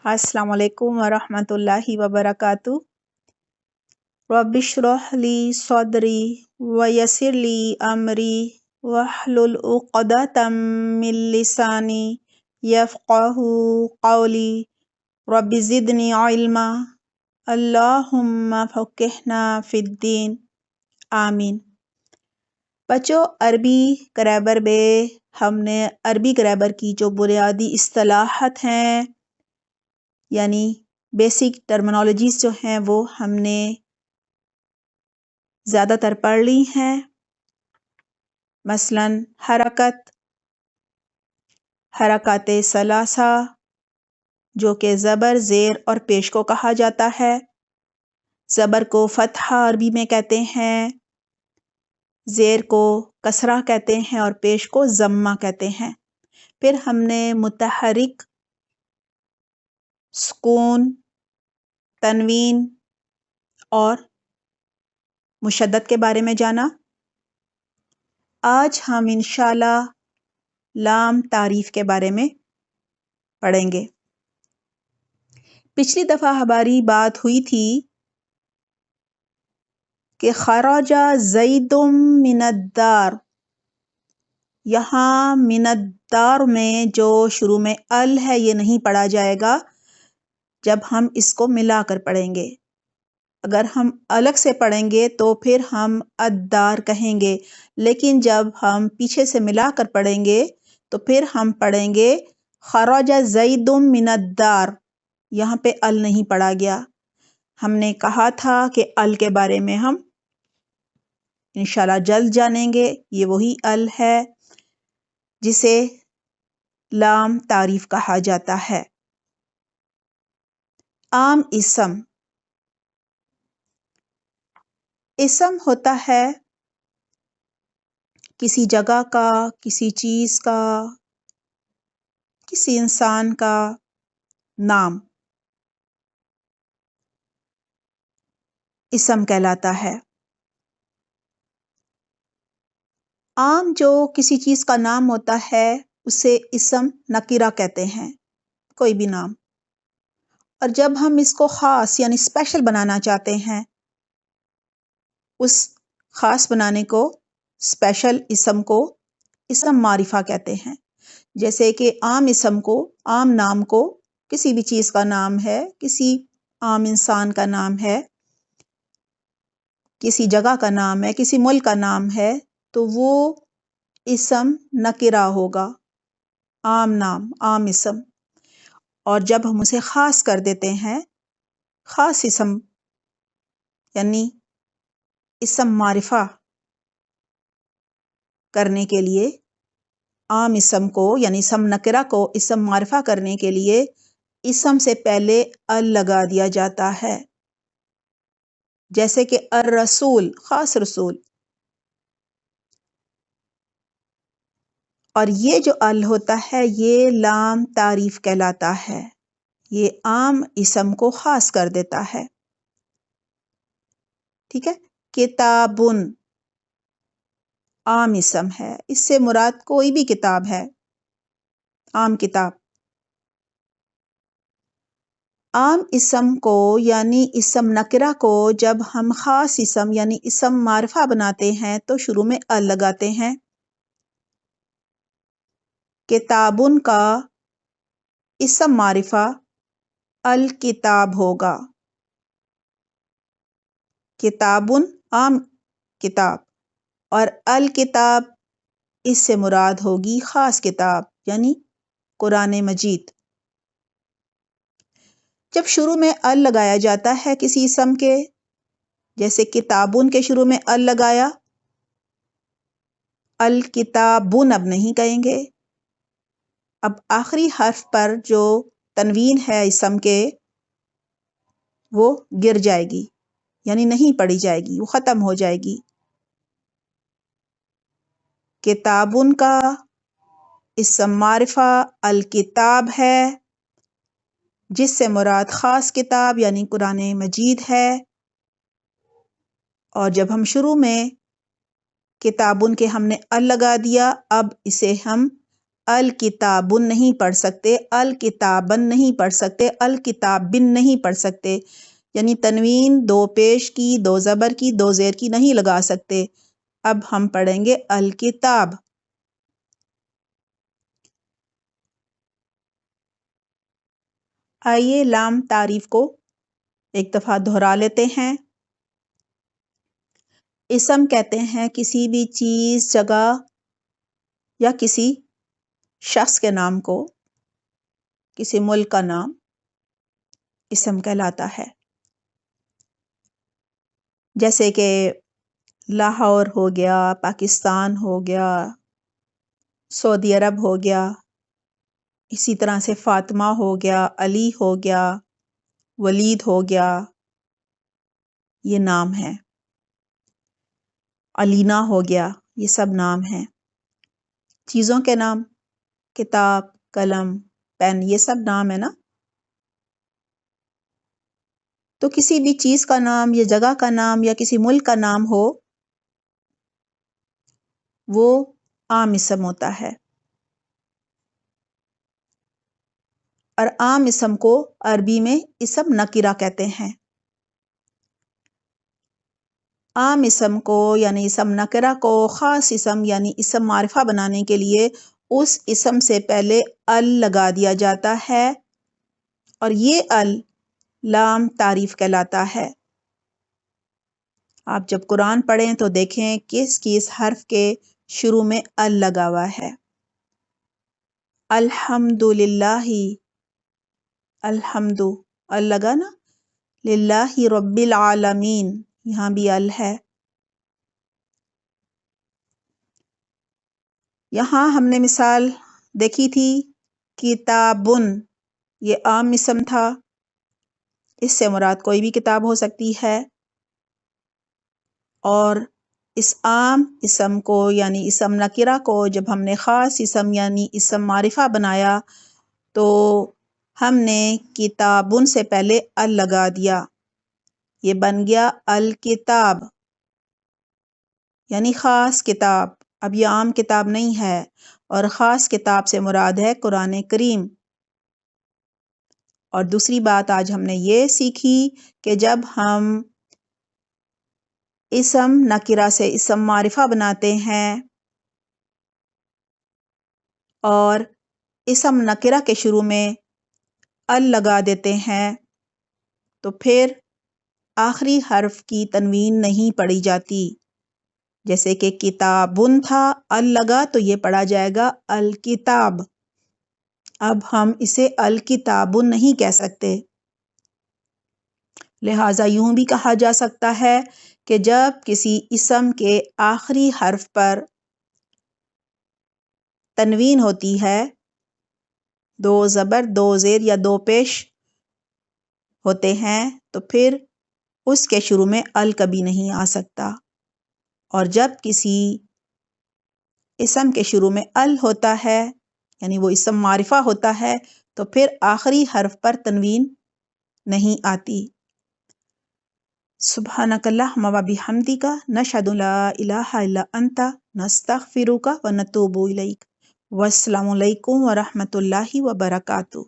السلام علیکم ورحمۃ اللہ وبرکاتہ۔ رب اشرح لی صدری ویسر لی امری واحلل عقدۃ من لسانی یفقہوا قولی رب زدنی علما اللہم فقہنا فی الدین آمین۔ بچوں، عربی گرامر میں ہم نے عربی گرامر کی جو بنیادی اصطلاحات ہیں یعنی بیسک ٹرمنالوجیز جو ہیں وہ ہم نے زیادہ تر پڑھ لی ہیں۔ مثلاً حرکت، حرکات ثلاثہ جو کہ زبر، زیر اور پیش کو کہا جاتا ہے۔ زبر کو فتحہ عربی میں کہتے ہیں، زیر کو کسرہ کہتے ہیں اور پیش کو ضمہ کہتے ہیں۔ پھر ہم نے متحرک، سکون، تنوین اور مشدد کے بارے میں جانا۔ آج ہم انشاءاللہ لام تعریف کے بارے میں پڑھیں گے۔ پچھلی دفعہ ہماری بات ہوئی تھی کہ خرج زید من الدار، یہاں من الدار میں جو شروع میں ال ہے یہ نہیں پڑھا جائے گا جب ہم اس کو ملا کر پڑھیں گے۔ اگر ہم الگ سے پڑھیں گے تو پھر ہم الدار کہیں گے، لیکن جب ہم پیچھے سے ملا کر پڑھیں گے تو پھر ہم پڑھیں گے خرج زید من الدار، یہاں پہ ال نہیں پڑھا گیا۔ ہم نے کہا تھا کہ ال کے بارے میں ہم انشاءاللہ جلد جانیں گے۔ یہ وہی ال ہے جسے لام تعریف کہا جاتا ہے۔ عام اسم، اسم ہوتا ہے کسی جگہ کا، کسی چیز کا، کسی انسان کا نام اسم کہلاتا ہے۔ عام جو کسی چیز کا نام ہوتا ہے اسے اسم نکرہ کہتے ہیں، کوئی بھی نام۔ اور جب ہم اس کو خاص یعنی اسپیشل بنانا چاہتے ہیں، اس خاص بنانے کو، اسپیشل اسم کو اسم معرفہ کہتے ہیں۔ جیسے کہ عام اسم کو، عام نام کو، کسی بھی چیز کا نام ہے، کسی عام انسان کا نام ہے، کسی جگہ کا نام ہے، کسی ملک کا نام ہے، تو وہ اسم نکرہ ہوگا، عام نام، عام اسم۔ اور جب ہم اسے خاص کر دیتے ہیں، خاص اسم یعنی اسم معرفہ کرنے کے لیے، عام اسم کو یعنی اسم نکرہ کو اسم معرفہ کرنے کے لیے اسم سے پہلے ال لگا دیا جاتا ہے۔ جیسے کہ الرسول، خاص رسول۔ اور یہ جو ال ہوتا ہے یہ لام تعریف کہلاتا ہے، یہ عام اسم کو خاص کر دیتا ہے۔ ٹھیک ہے؟ کتابن عام اسم ہے، اس سے مراد کوئی بھی کتاب ہے، عام کتاب۔ عام اسم کو یعنی اسم نکرہ کو جب ہم خاص اسم یعنی اسم معرفہ بناتے ہیں تو شروع میں ال لگاتے ہیں۔ کتابن کا اسم معرفہ الکتاب ہوگا۔ کتابن عام کتاب اور الکتاب اس سے مراد ہوگی خاص کتاب یعنی قرآن مجید۔ جب شروع میں ال لگایا جاتا ہے کسی اسم کے، جیسے کتابن کے شروع میں ال لگایا، الکتابن اب نہیں کہیں گے، اب آخری حرف پر جو تنوین ہے اسم کے وہ گر جائے گی، یعنی نہیں پڑھی جائے گی، وہ ختم ہو جائے گی۔ کتابن کا اسم معرفہ الکتاب ہے، جس سے مراد خاص کتاب یعنی قرآن مجید ہے۔ اور جب ہم شروع میں کتابن کے ہم نے ال لگا دیا، اب اسے ہم الکتابن نہیں پڑھ سکتے، الکتابن نہیں پڑھ سکتے، الکتابن نہیں پڑھ سکتے، یعنی تنوین دو پیش کی، دو زبر کی، دو زیر کی نہیں لگا سکتے۔ اب ہم پڑھیں گے الکتاب۔ آئیے لام تعریف کو ایک دفعہ دہرا لیتے ہیں۔ اسم کہتے ہیں کسی بھی چیز، جگہ یا کسی شخص کے نام کو، کسی ملک کا نام اسم کہلاتا ہے۔ جیسے کہ لاہور ہو گیا، پاکستان ہو گیا، سعودی عرب ہو گیا، اسی طرح سے فاطمہ ہو گیا، علی ہو گیا، ولید ہو گیا، یہ نام ہے۔ علینا ہو گیا، یہ سب نام ہیں۔ چیزوں کے نام، کتاب، قلم، پین، یہ سب نام ہے نا۔ تو کسی بھی چیز کا نام یا جگہ کا نام یا کسی ملک کا نام ہو، وہ عام اسم ہوتا ہے۔ اور عام اسم کو عربی میں اسم نکرہ کہتے ہیں۔ عام اسم کو یعنی اسم نکرہ کو خاص اسم یعنی اسم معرفہ بنانے کے لیے اس اسم سے پہلے ال لگا دیا جاتا ہے، اور یہ ال لام تعریف کہلاتا ہے۔ آپ جب قرآن پڑھیں تو دیکھیں کس کس حرف کے شروع میں ال لگا ہوا ہے۔ الحمدللہ، الحمد ال لگا نا، للہ رب العالمین، یہاں بھی ال ہے۔ یہاں ہم نے مثال دیکھی تھی کتابن، یہ عام اسم تھا، اس سے مراد کوئی بھی کتاب ہو سکتی ہے۔ اور اس عام اسم کو یعنی اسم نکرہ کو جب ہم نے خاص اسم یعنی اسم معرفہ بنایا تو ہم نے کتابن سے پہلے ال لگا دیا، یہ بن گیا الکتاب، یعنی خاص کتاب۔ اب یہ عام کتاب نہیں ہے، اور خاص کتاب سے مراد ہے قرآن کریم۔ اور دوسری بات آج ہم نے یہ سیکھی کہ جب ہم اسم نکرہ سے اسم معرفہ بناتے ہیں اور اسم نکرہ کے شروع میں ال لگا دیتے ہیں تو پھر آخری حرف کی تنوین نہیں پڑھی جاتی۔ جیسے کہ کتابن تھا، ال لگا تو یہ پڑھا جائے گا الکتاب۔ اب ہم اسے الکتابن نہیں کہہ سکتے۔ لہٰذا یوں بھی کہا جا سکتا ہے کہ جب کسی اسم کے آخری حرف پر تنوین ہوتی ہے، دو زبر، دو زیر یا دو پیش ہوتے ہیں، تو پھر اس کے شروع میں ال کبھی نہیں آ سکتا۔ اور جب کسی اسم کے شروع میں ال ہوتا ہے یعنی وہ اسم معرفہ ہوتا ہے تو پھر آخری حرف پر تنوین نہیں آتی۔ سبحانک اللہم و بحمدک، نشہد لا الہ الا انت، نستغفرک و نتوب الیک۔ والسلام علیکم ورحمۃ اللہ وبرکاتہ۔